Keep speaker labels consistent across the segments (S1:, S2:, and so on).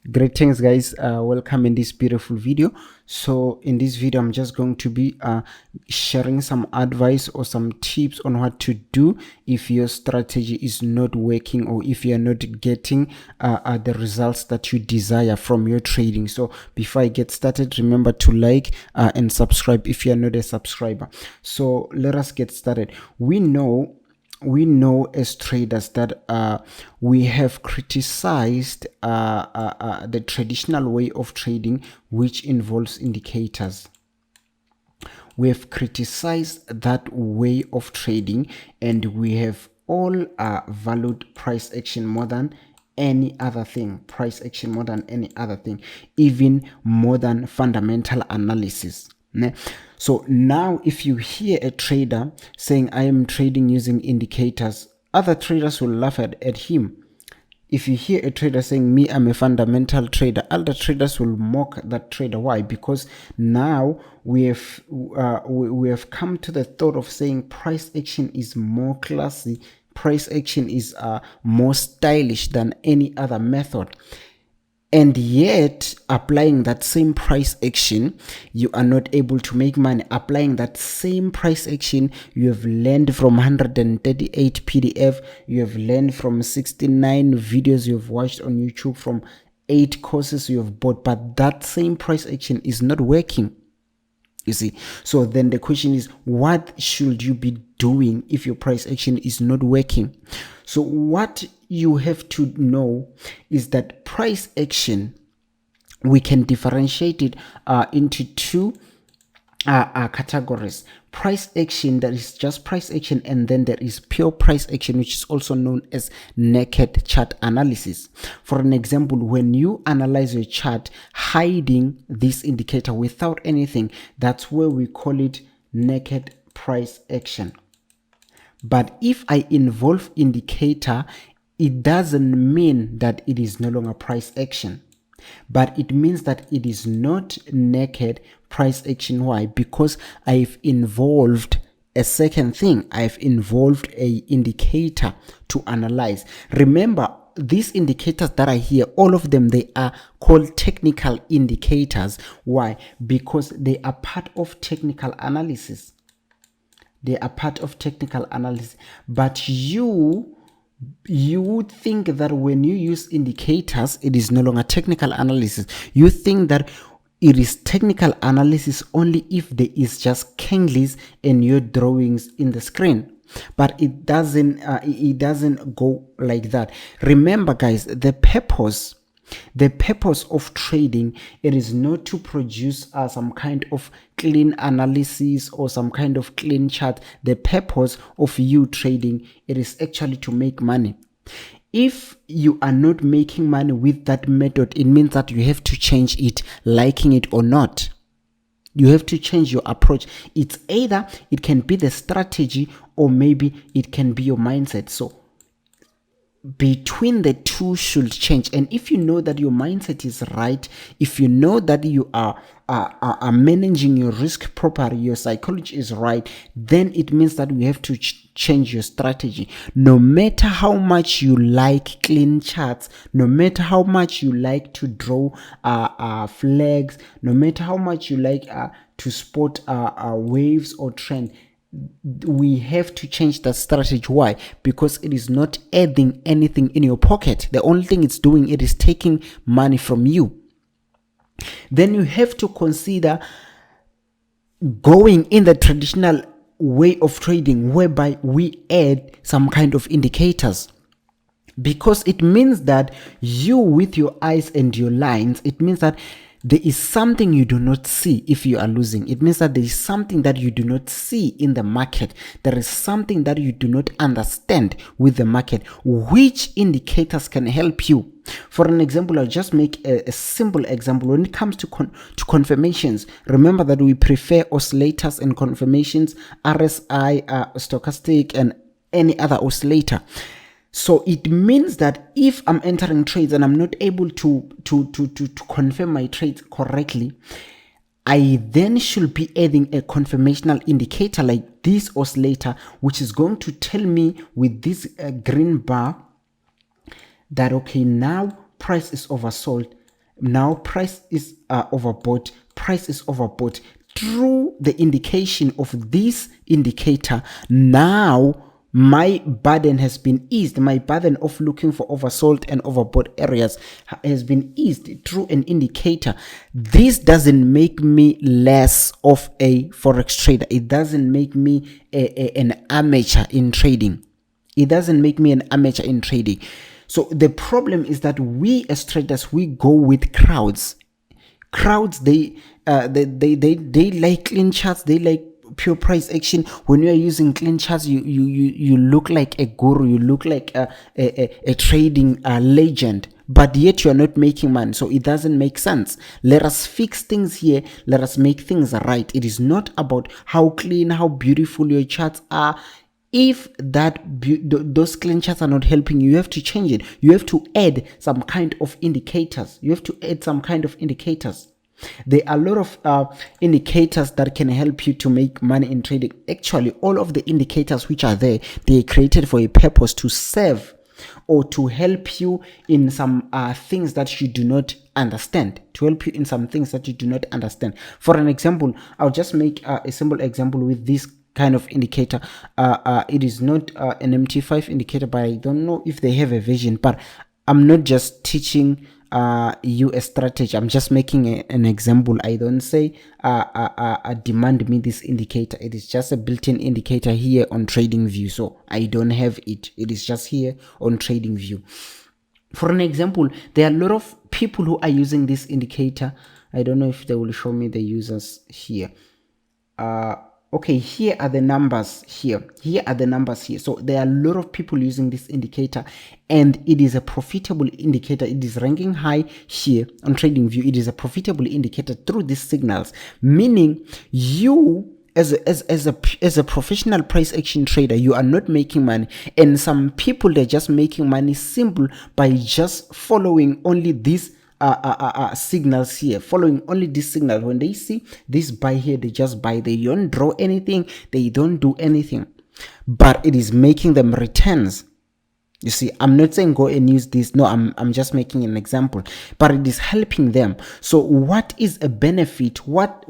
S1: Greetings guys, welcome in this beautiful video. So in this video I'm just going to be sharing some advice or some tips on what to do if your strategy is not working or if you're not getting the results that you desire from your trading. So before I get started, remember to like and subscribe if you're not a subscriber. So let us get started. We know as traders that we have criticized the traditional way of trading, which involves indicators. We have criticized that way of trading, and we have all valued price action more than any other thing. Price action more than any other thing, even more than fundamental analysis. So now if you hear a trader saying I am trading using indicators, other traders will laugh at him. If you hear a trader saying me, I'm a fundamental trader, other traders will mock that trader. Why? Because now we have come to the thought of saying price action is more classy, price action is more stylish than any other method. And yet, applying that same price action, you are not able to make money. Applying that same price action, you have learned from 138 PDF, you have learned from 69 videos you have watched on YouTube, from 8 courses you have bought, but that same price action is not working. You see, so then the question is, what should you be doing if your price action is not working? So what you have to know is that price action, we can differentiate it into two categories. Price action, that is just price action, and then there is pure price action, which is also known as naked chart analysis. For an example, when you analyze your chart hiding this indicator without anything, that's where we call it naked price action. But if I involve indicator, it doesn't mean that it is no longer price action, but it means that it is not naked price action. Why? Because I've involved a second thing. I've involved a indicator to analyze. Remember, these indicators that are here, all of them, they are called technical indicators. Why? Because they are part of technical analysis. They are part of technical analysis. But you would think that when you use indicators, it is no longer technical analysis. You think that it is technical analysis only if there is just candles and your drawings in the screen. But it doesn't go like that. Remember guys, the purpose of trading, it is not to produce some kind of clean analysis or some kind of clean chart. The purpose of you trading, it is actually to make money. If you are not making money with that method, it means that you have to change it, liking it or not. You have to change your approach. It's either it can be the strategy or maybe it can be your mindset. So between the two should change. And if you know that your mindset is right, if you know that you are managing your risk properly, your psychology is right, then it means that you have to change your strategy. No matter how much you like clean charts, no matter how much you like to draw flags, no matter how much you like to spot waves or trend, we have to change that strategy. Why? Because it is not adding anything in your pocket. The only thing it's doing, it is taking money from you. Then you have to consider going in the traditional way of trading, whereby we add some kind of indicators. Because it means that you, with your eyes and your lines, it means that there is something you do not see if you are losing. It means that there is something that you do not see in the market. There is something that you do not understand with the market. Which indicators can help you? For an example, I'll just make a simple example. When it comes to confirmations, remember that we prefer oscillators and confirmations, RSI, stochastic, and any other oscillator. So it means that if I'm entering trades and I'm not able to confirm my trades correctly, I then should be adding a confirmational indicator like this oscillator, which is going to tell me with this green bar that, okay, now price is oversold. Now price is overbought. Price is overbought. Through the indication of this indicator, now my burden has been eased. My burden of looking for oversold and overbought areas has been eased through an indicator. This doesn't make me less of a forex trader. It doesn't make me an amateur in trading. It doesn't make me an amateur in trading. So the problem is that we as traders, we go with crowds. Crowds, they like clean charts. They like pure price action. When you are using clean charts, you look like a guru. You look like a trading legend, but yet you are not making money. So it doesn't make sense. Let us fix things here. Let us make things right. It is not about how clean, how beautiful your charts are. If those clean charts are not helping you, you have to change it. You have to add some kind of indicators. There are a lot of indicators that can help you to make money in trading. Actually, all of the indicators which are there, they are created for a purpose, to serve or to help you in some things that you do not understand. For an example, I'll just make a simple example with this kind of indicator. It is not an MT5 indicator, but I don't know if they have a version. But I'm not just teaching you a strategy. I'm just making an example. I don't say demand me this indicator. It is just a built-in indicator here on TradingView, so I don't have it. It is just here on TradingView. For an example, there are a lot of people who are using this indicator. I don't know if they will show me the users here. Okay, here are the numbers here. So there are a lot of people using this indicator, and it is a profitable indicator. It is ranking high here on TradingView. It is a profitable indicator through these signals, meaning you as a professional price action trader, you are not making money, and some people, they're just making money simple by just following only these signals here, following only this signal. When they see this buy here, they just buy. They don't draw anything, they don't do anything, but it is making them returns. You see, I'm not saying go and use this. No, I'm just making an example, but it is helping them. So what is a benefit? What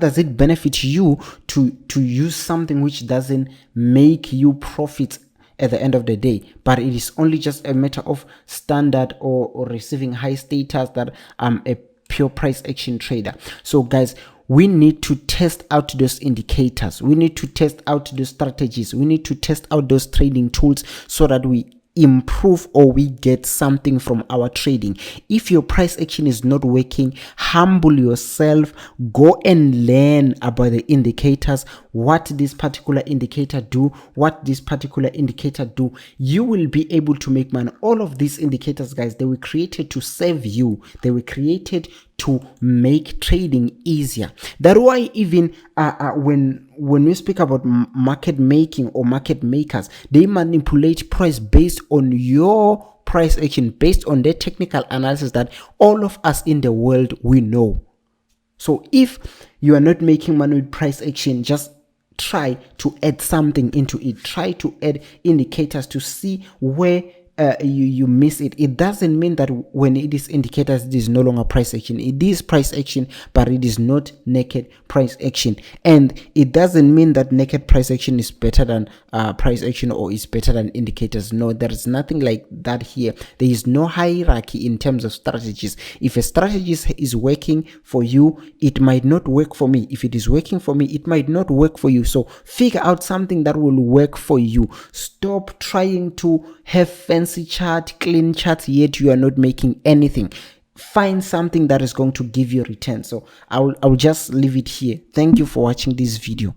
S1: does it benefit you to use something which doesn't make you profit at the end of the day, but it is only just a matter of standard or receiving high status that I'm a pure price action trader? So guys, we need to test out those indicators. We need to test out those strategies. We need to test out those trading tools so that we improve or we get something from our trading. If your price action is not working, humble yourself, go and learn about the indicators, what this particular indicator do, you will be able to make money. All of these indicators, guys, they were created to serve you. They were created to make trading easier. That's why even when we speak about market making or market makers, they manipulate price based on your price action, based on their technical analysis that all of us in the world we know. So if you are not making money with price action, just try to add something into it. Try to add indicators to see where you miss it. It doesn't mean that when it is indicators, it is no longer price action. It is price action, but it is not naked price action. And it doesn't mean that naked price action is better than price action or is better than indicators. No, there is nothing like that here. There is no hierarchy in terms of strategies. If a strategy is working for you, it might not work for me. If it is working for me, it might not work for you. So figure out something that will work for you. Stop trying to have fancy chart, clean chart, yet you are not making anything. Find something that is going to give you return. So I will just leave it here. Thank you for watching this video.